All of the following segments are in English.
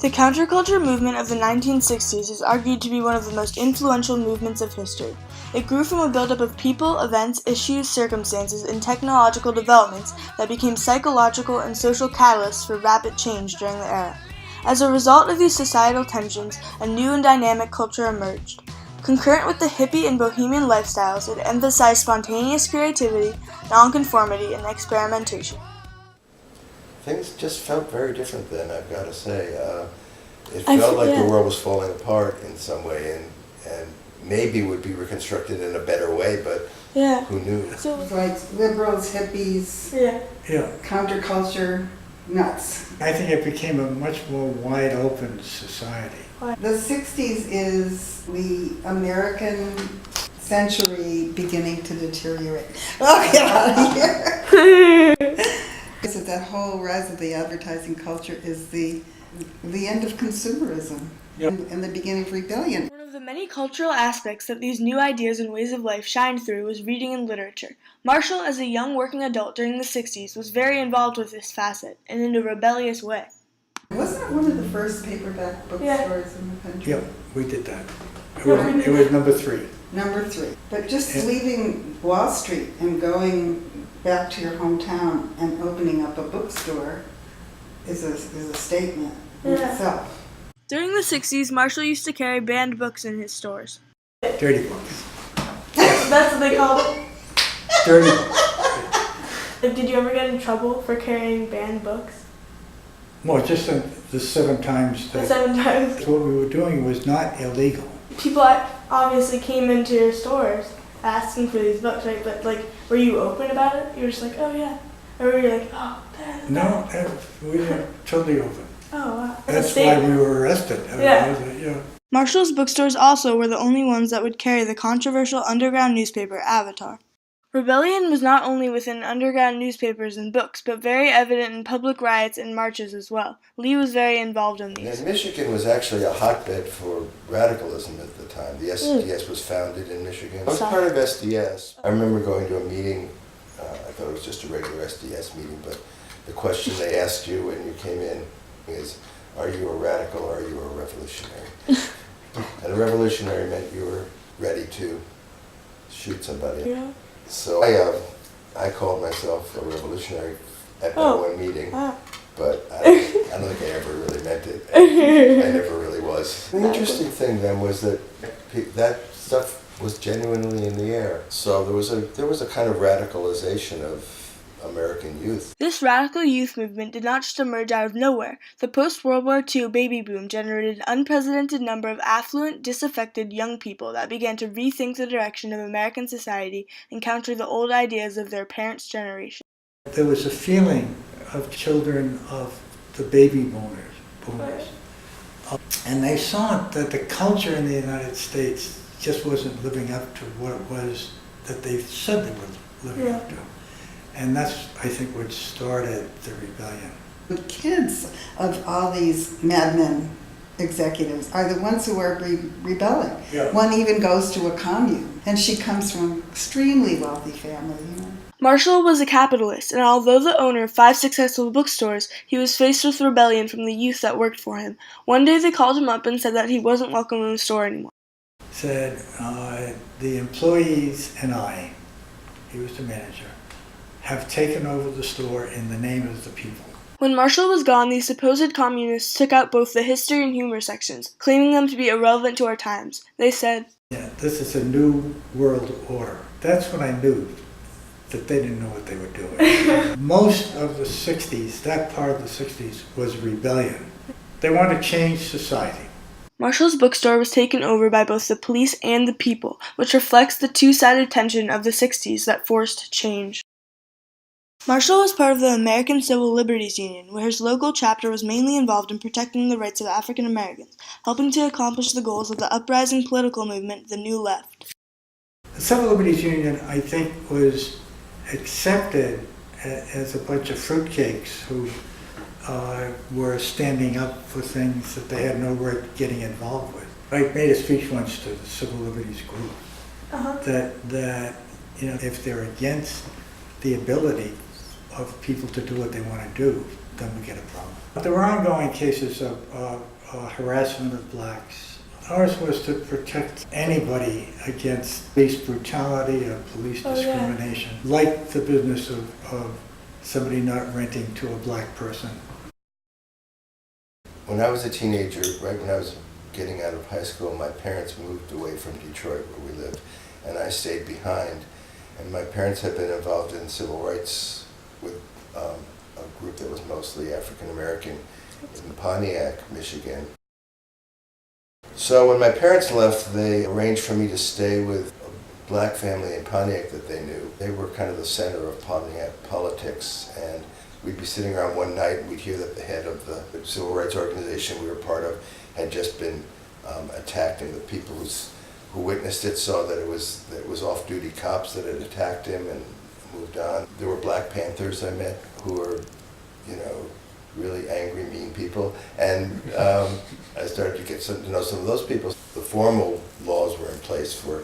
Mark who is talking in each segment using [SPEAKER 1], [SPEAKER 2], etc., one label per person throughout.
[SPEAKER 1] The counterculture movement of the 1960s is argued to be one of the most influential movements of history. It grew from a buildup of people, events, issues, circumstances, and technological developments that became psychological and social catalysts for rapid change during the era. As a result of these societal tensions, a new and dynamic culture emerged. Concurrent with the hippie and bohemian lifestyles, it emphasized spontaneous creativity, nonconformity, and experimentation.
[SPEAKER 2] Things just felt very different then, I've got to say. It felt like the world was falling apart in some way, and maybe would be reconstructed in a better way, but who knew?
[SPEAKER 3] So it's like liberals, hippies, counterculture, nuts.
[SPEAKER 4] I think it became a much more wide open society.
[SPEAKER 3] The 60s is the American century beginning to deteriorate. Oh, get out of here! So that whole rise of the advertising culture is the end of consumerism and the beginning of rebellion.
[SPEAKER 1] One of the many cultural aspects that these new ideas and ways of life shined through was reading and literature. Marshall, as a young working adult during the 60s, was very involved with this facet, and in a rebellious way.
[SPEAKER 3] Wasn't it one of the first paperback bookstores in the country?
[SPEAKER 4] Yeah, we did that. It was number 3.
[SPEAKER 3] Number 3. But just leaving Wall Street and going back to your hometown and opening up a bookstore is a statement in itself.
[SPEAKER 1] During the 60s, Marshall used to carry banned books in his stores.
[SPEAKER 4] Dirty books.
[SPEAKER 1] That's what they called it?
[SPEAKER 4] Dirty books.
[SPEAKER 1] Did you ever get in trouble for carrying banned books?
[SPEAKER 4] Well, just the 7 times that
[SPEAKER 1] 7 times.
[SPEAKER 4] what we were doing was not illegal.
[SPEAKER 1] People obviously came into your stores asking for these books, right? But were you open about it? You were just like, oh yeah. Or were you like, oh, damn.
[SPEAKER 4] No, we were totally open.
[SPEAKER 1] Oh, wow.
[SPEAKER 4] That's why we were arrested.
[SPEAKER 1] Marshall's bookstores also were the only ones that would carry the controversial underground newspaper Avatar. Rebellion was not only within underground newspapers and books, but very evident in public riots and marches as well. Lee was very involved in these.
[SPEAKER 2] And Michigan was actually a hotbed for radicalism at the time. The SDS was founded in Michigan. I was part of SDS. I remember going to a meeting, I thought it was just a regular SDS meeting, but the question they asked you when you came in is, are you a radical or are you a revolutionary? And a revolutionary meant you were ready to shoot somebody.
[SPEAKER 1] Yeah.
[SPEAKER 2] So I called myself a revolutionary at that one meeting, but I don't think I ever really meant it. I never really was. The interesting thing then was that stuff was genuinely in the air. So there was a kind of radicalization of American youth.
[SPEAKER 1] This radical youth movement did not just emerge out of nowhere. The post-World War II baby boom generated an unprecedented number of affluent, disaffected young people that began to rethink the direction of American society and counter the old ideas of their parents' generation.
[SPEAKER 4] There was a feeling of children of the baby boomers. And they saw that the culture in the United States just wasn't living up to what it was that they said they were living up to. And that's, I think, what started the rebellion.
[SPEAKER 3] The kids of all these madmen executives are the ones who are rebelling. Yeah. One even goes to a commune, and she comes from an extremely wealthy family.
[SPEAKER 1] Marshall was a capitalist, and although the owner of 5 successful bookstores, he was faced with rebellion from the youth that worked for him. One day they called him up and said that he wasn't welcome in the store anymore.
[SPEAKER 4] Said, the employees and he was the manager, have taken over the store in the name of the people.
[SPEAKER 1] When Marshall was gone, these supposed communists took out both the history and humor sections, claiming them to be irrelevant to our times. They said,
[SPEAKER 4] this is a new world order. That's when I knew that they didn't know what they were doing. Most of the 60s, that part of the 60s, was rebellion. They wanted to change society.
[SPEAKER 1] Marshall's bookstore was taken over by both the police and the people, which reflects the two-sided tension of the 60s that forced change. Marshall was part of the American Civil Liberties Union, where his local chapter was mainly involved in protecting the rights of African Americans, helping to accomplish the goals of the uprising political movement, the New Left.
[SPEAKER 4] The Civil Liberties Union, I think, was accepted as a bunch of fruitcakes who were standing up for things that they had no right getting involved with. I made a speech once to the Civil Liberties group that if they're against the ability of people to do what they want to do, then we get a problem. But there were ongoing cases of harassment of blacks. Ours was to protect anybody against police brutality or police discrimination, like the business of somebody not renting to a black person.
[SPEAKER 2] When I was a teenager, right when I was getting out of high school, my parents moved away from Detroit where we lived, and I stayed behind. And my parents had been involved in civil rights with a group that was mostly African American in Pontiac, Michigan. So when my parents left, they arranged for me to stay with a black family in Pontiac that they knew. They were kind of the center of Pontiac politics, and we'd be sitting around one night and we'd hear that the head of the civil rights organization we were part of had just been attacked, and the people who witnessed it saw that it was off-duty cops that had attacked him and moved on. There were Black Panthers I met who were, really angry, mean people, and I started to get to know some of those people. The formal laws were in place for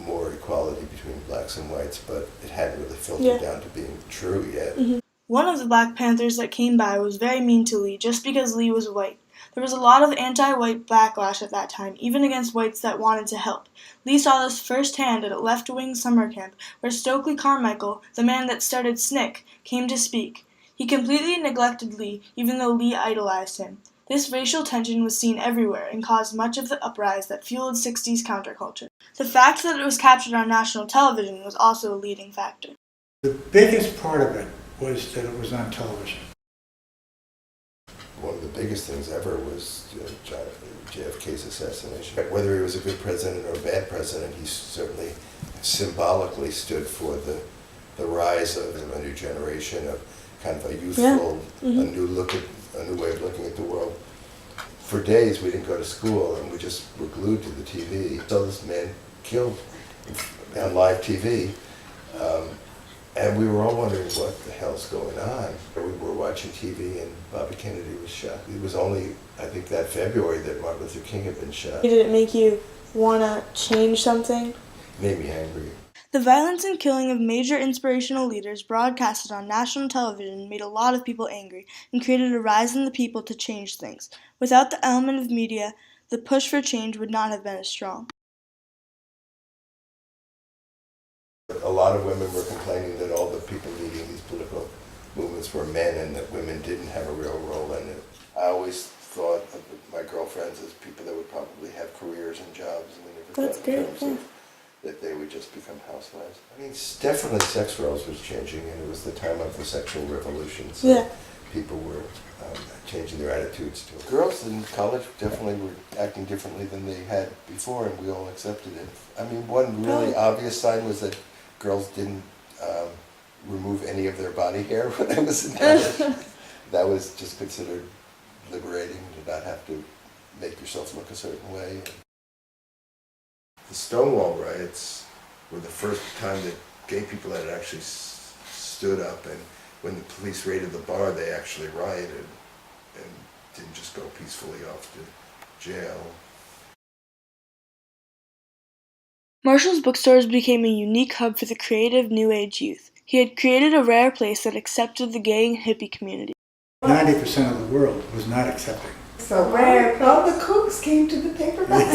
[SPEAKER 2] more equality between blacks and whites, but it hadn't really filtered down to being true yet.
[SPEAKER 1] Mm-hmm. One of the Black Panthers that came by was very mean to Lee just because Lee was white. There was a lot of anti-white backlash at that time, even against whites that wanted to help. Lee saw this firsthand at a left-wing summer camp where Stokely Carmichael, the man that started SNCC, came to speak. He completely neglected Lee, even though Lee idolized him. This racial tension was seen everywhere and caused much of the uprise that fueled 60s counterculture. The fact that it was captured on national television was also a leading factor.
[SPEAKER 4] The biggest part of it was that it was on television.
[SPEAKER 2] One of the biggest things ever was JFK's assassination. Whether he was a good president or a bad president, he certainly symbolically stood for the rise of a new generation, of kind of a youthful, a new way of looking at the world. For days we didn't go to school and we just were glued to the TV. So this man killed on live TV. And we were all wondering what the hell's going on. We were watching TV and Bobby Kennedy was shot. It was only, I think, that February that Martin Luther King had been shot.
[SPEAKER 1] Did it make you want to change something?
[SPEAKER 2] It made me angry.
[SPEAKER 1] The violence and killing of major inspirational leaders broadcasted on national television made a lot of people angry and created a rise in the people to change things. Without the element of media, the push for change would not have been as strong.
[SPEAKER 2] A lot of women were complaining that all the people leading these political movements were men and that women didn't have a real role in it. I always thought of my girlfriends as people that would probably have careers and jobs, and we never thought in terms of that they would just become housewives. I mean, definitely sex roles was changing, and it was the time of the sexual revolution, so people were changing their attitudes to it. Girls in college definitely were acting differently than they had before, and we all accepted it. I mean, one really obvious sign was that girls didn't remove any of their body hair when I was in college. That was just considered liberating, to not have to make yourself look a certain way. The Stonewall riots were the first time that gay people had actually stood up, and when the police raided the bar, they actually rioted and didn't just go peacefully off to jail.
[SPEAKER 1] Marshall's bookstores became a unique hub for the creative New Age youth. He had created a rare place that accepted the gay and hippie community.
[SPEAKER 4] 90% of the world was not accepting.
[SPEAKER 3] So rare. All the kooks came to the paperback.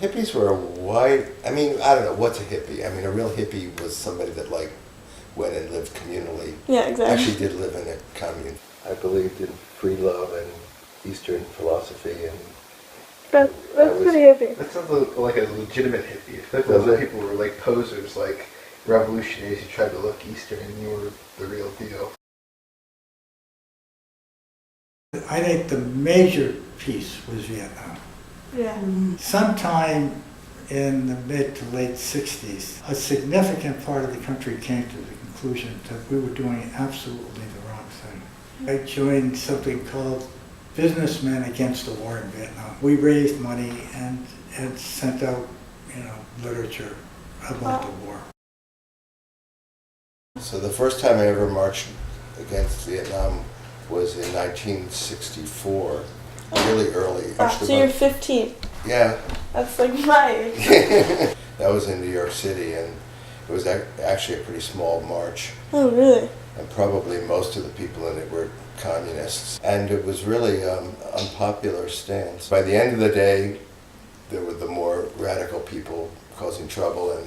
[SPEAKER 2] Hippies were I mean, I don't know, what's a hippie? I mean, a real hippie was somebody that went and lived communally.
[SPEAKER 1] Yeah, exactly.
[SPEAKER 2] Actually did live in a commune. I believed in free love and Eastern philosophy, and
[SPEAKER 1] that's pretty hippie.
[SPEAKER 5] That sounds like a legitimate hippie. I feel like those people were like posers, like revolutionaries who tried to look Eastern, and you were the real deal.
[SPEAKER 4] I think the major piece was Vietnam.
[SPEAKER 1] Yeah.
[SPEAKER 4] Sometime in the mid to late 60s, a significant part of the country came to the conclusion that we were doing absolutely the wrong thing. I joined something called Businessmen Against the War in Vietnam. We raised money and sent out, literature about the war.
[SPEAKER 2] So the first time I ever marched against Vietnam was in 1964, really early.
[SPEAKER 1] So you're 15.
[SPEAKER 2] Yeah.
[SPEAKER 1] That's like my age.
[SPEAKER 2] That was in New York City, and it was actually a pretty small march.
[SPEAKER 1] Oh, really?
[SPEAKER 2] And probably most of the people in it were communists, and it was really unpopular stance. By the end of the day, there were the more radical people causing trouble, and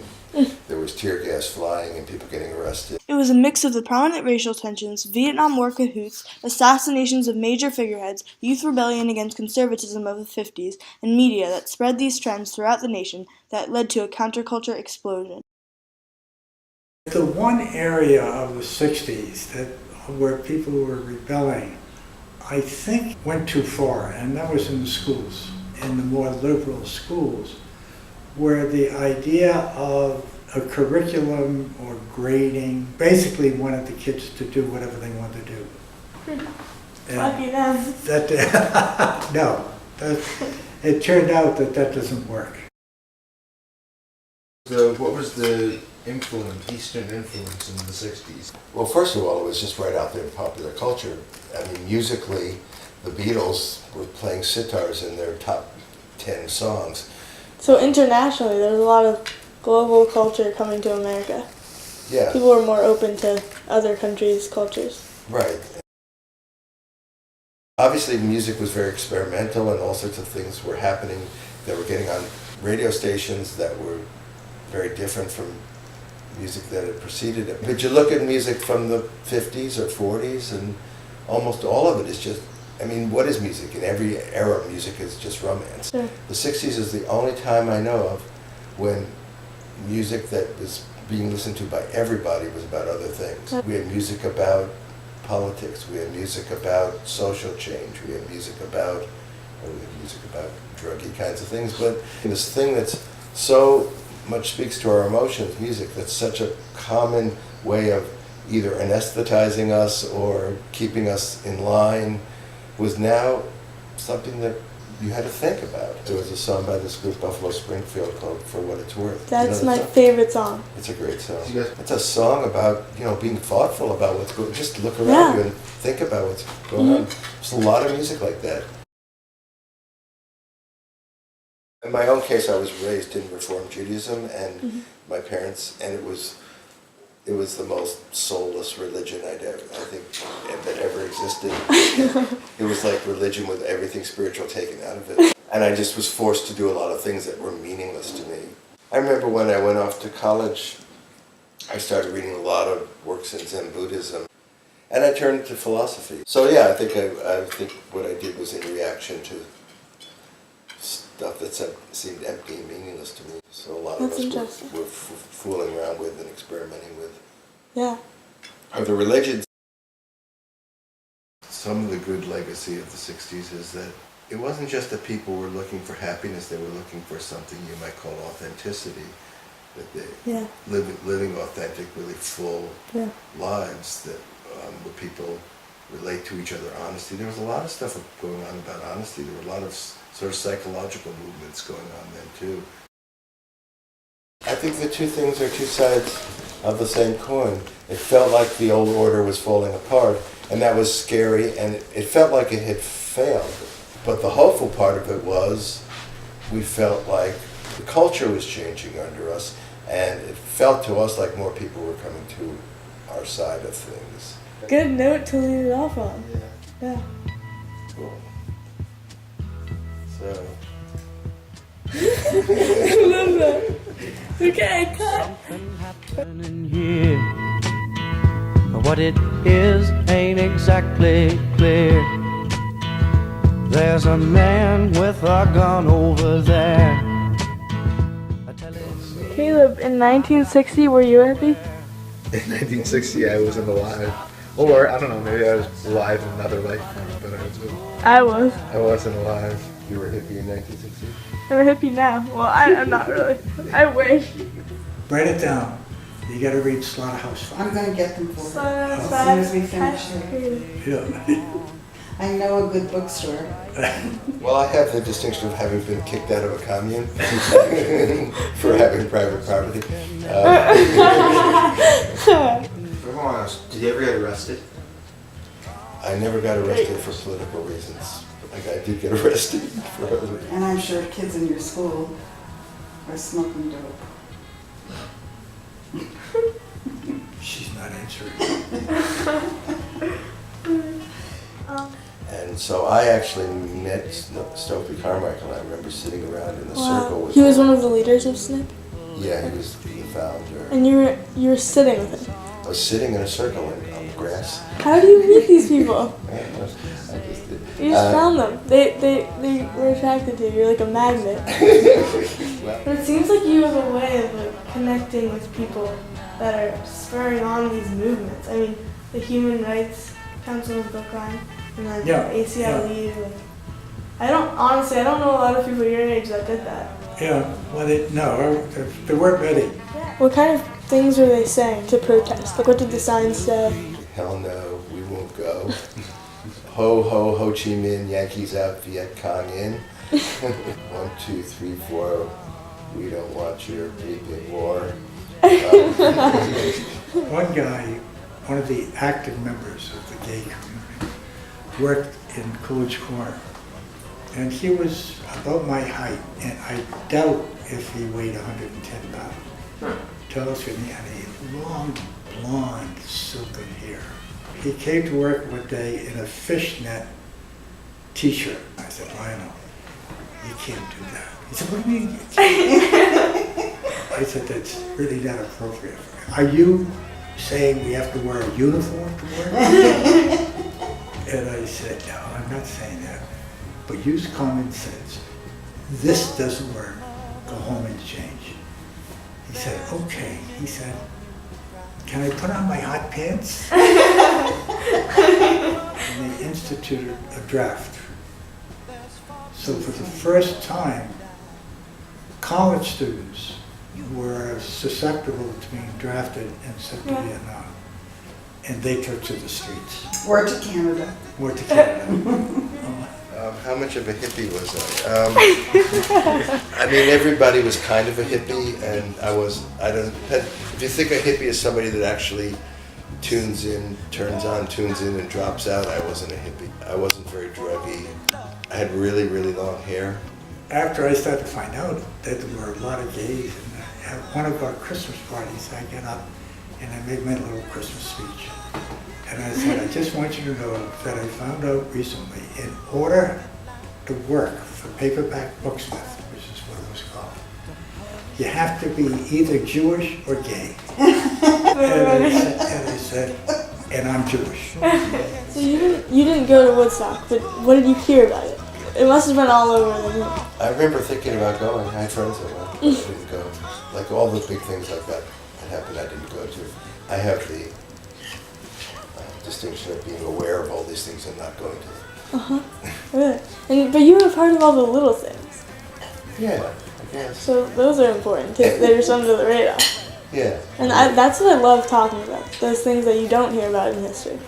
[SPEAKER 2] there was tear gas flying and people getting arrested.
[SPEAKER 1] It was a mix of the prominent racial tensions, Vietnam War cahoots, assassinations of major figureheads, youth rebellion against conservatism of the 50s, and media that spread these trends throughout the nation that led to a counterculture explosion.
[SPEAKER 4] The one area of the 60s where people were rebelling, I think went too far, and that was in the schools, in the more liberal schools, where the idea of a curriculum or grading basically wanted the kids to do whatever they wanted to do.
[SPEAKER 1] Lucky them.
[SPEAKER 4] It turned out that doesn't work.
[SPEAKER 5] So what was the Eastern influence in the 60s?
[SPEAKER 2] Well, first of all, it was just right out there in popular culture. I mean, musically, the Beatles were playing sitars in their top 10 songs.
[SPEAKER 1] So internationally, there's a lot of global culture coming to America.
[SPEAKER 2] Yeah.
[SPEAKER 1] People were more open to other countries' cultures.
[SPEAKER 2] Right. Obviously, music was very experimental, and all sorts of things were happening that were getting on radio stations that were very different from music that had preceded it. But you look at music from the 50s or 40s, and almost all of it is just, I mean, what is music? In every era, music is just romance.
[SPEAKER 1] Sure.
[SPEAKER 2] The 60s is the only time I know of when music that was being listened to by everybody was about other things. We had music about politics, we had music about social change, we had music about druggy kinds of things, but this thing that's so much speaks to our emotions, music, that's such a common way of either anesthetizing us or keeping us in line, was now something that you had to think about. There was a song by this group, Buffalo Springfield, called For What It's Worth.
[SPEAKER 1] That's my favorite song.
[SPEAKER 2] It's a great song. It's a song about, being thoughtful about what's going on. Just look around you and think about what's going on. There's a lot of music like that. In my own case, I was raised in Reform Judaism, and my parents, and it was the most soulless religion I think that ever existed. It was like religion with everything spiritual taken out of it. And I just was forced to do a lot of things that were meaningless to me. I remember when I went off to college, I started reading a lot of works in Zen Buddhism, and I turned to philosophy. So yeah, I think what I did was in reaction to stuff that seemed empty and meaningless to me. So a lot of us were fooling around with and experimenting with.
[SPEAKER 1] Yeah.
[SPEAKER 2] Of the religions. Some of the good legacy of the 60s is that it wasn't just that people were looking for happiness, they were looking for something you might call authenticity. That they living authentic, really full lives that where people relate to each other, honesty. There was a lot of stuff going on about honesty. There were a lot of sort of psychological movements going on then too. I think the two things are two sides of the same coin. It felt like the old order was falling apart, and that was scary, and it felt like it had failed. But the hopeful part of it was we felt like the culture was changing under us, and it felt to us like more people were coming to our side of things.
[SPEAKER 1] Good note to leave it off on. Yeah.
[SPEAKER 2] Cool. So.
[SPEAKER 1] I love that. Okay, cut.
[SPEAKER 6] Something happening here. What it is ain't exactly clear. There's a man with a gun over there.
[SPEAKER 1] Caleb, in 1960, were you happy?
[SPEAKER 5] In 1960, I wasn't alive. Or, I don't know, maybe I was alive in another lifetime, but
[SPEAKER 1] I was.
[SPEAKER 5] I wasn't alive.
[SPEAKER 2] You were a hippie in 1960?
[SPEAKER 1] I'm a hippie now. Well, I'm not really. I wish.
[SPEAKER 4] Write it down. You got to read Slaughterhouse-Five.
[SPEAKER 3] I'm going to get them for her as soon as we finish here.
[SPEAKER 4] Yeah.
[SPEAKER 3] I know a good bookstore.
[SPEAKER 2] Well, I have the distinction of having been kicked out of a commune for having private property.
[SPEAKER 5] Did you ever get arrested?
[SPEAKER 2] I never got arrested for political reasons. Like I did get arrested for other reasons.
[SPEAKER 3] And I'm sure kids in your school are smoking dope.
[SPEAKER 4] She's not answering.
[SPEAKER 2] And so I actually met Stokely Carmichael, and I remember sitting around in a circle with
[SPEAKER 1] He was
[SPEAKER 2] him.
[SPEAKER 1] one of the leaders of SNP?
[SPEAKER 2] Yeah, he was the founder.
[SPEAKER 1] And you were sitting with him?
[SPEAKER 2] I was sitting in a circle on the grass.
[SPEAKER 1] How do you meet these people?
[SPEAKER 2] I just did.
[SPEAKER 1] You just found them. They were attracted to you. You're like a magnet. But it seems like you have a way of like connecting with people that are spurring on these movements. I mean, the Human Rights Council of Brookline, and then the ACLU. I don't know a lot of people your age that did that.
[SPEAKER 4] Yeah, well, they weren't ready.
[SPEAKER 1] What kind of things were they saying to protest? Like, what did the signs say?
[SPEAKER 2] Hell no, we won't go. Ho, ho, Ho Chi Minh, Yankees out, Viet Cong in. 1, 2, 3, 4, we don't want your bleeping war.
[SPEAKER 4] One guy, one of the active members of the gay community, worked in Coolidge Corner. And he was about my height, and I doubt if he weighed 110 pounds. Tall, skinny, and he had long, blonde, silken hair. He came to work one day in a fishnet t-shirt. I said, Lionel, you can't do that. He said, what do you mean you can't? I said, that's really not appropriate. Are you saying we have to wear a uniform to work? And I said, no, I'm not saying that. But use common sense. This doesn't work. Go home and change. He said, okay. He said, can I put on my hot pants? And they instituted a draft. So for the first time, college students were susceptible to being drafted and sent to Vietnam. And they took to the streets.
[SPEAKER 3] Or to Canada.
[SPEAKER 4] Or to Canada.
[SPEAKER 2] How much of a hippie was I? I mean, everybody was kind of a hippie, and if you think a hippie is somebody that actually turns in, and drops out, I wasn't a hippie. I wasn't very druggy. I had really, really long hair.
[SPEAKER 4] After I started to find out that there were a lot of gays, and at one of our Christmas parties, I got up and I made my little Christmas speech. And I said, I just want you to know that I found out recently, in order to work for Paperback Booksmith, which is what it was called, you have to be either Jewish or gay. And I said, and I'm Jewish.
[SPEAKER 1] So you didn't go to Woodstock, but what did you hear about it? It must have been all over the room.
[SPEAKER 2] I remember thinking about going. I had friends that went, but I didn't go. Like all the big things like that happened, I didn't go to. I have the distinction of being aware of all these things and not going to them.
[SPEAKER 1] Really? But you were part of all the little things.
[SPEAKER 2] Yeah, I guess.
[SPEAKER 1] So those are important because they're just under the radar.
[SPEAKER 2] Yeah.
[SPEAKER 1] And that's what I love talking about. Those things that you don't hear about in history.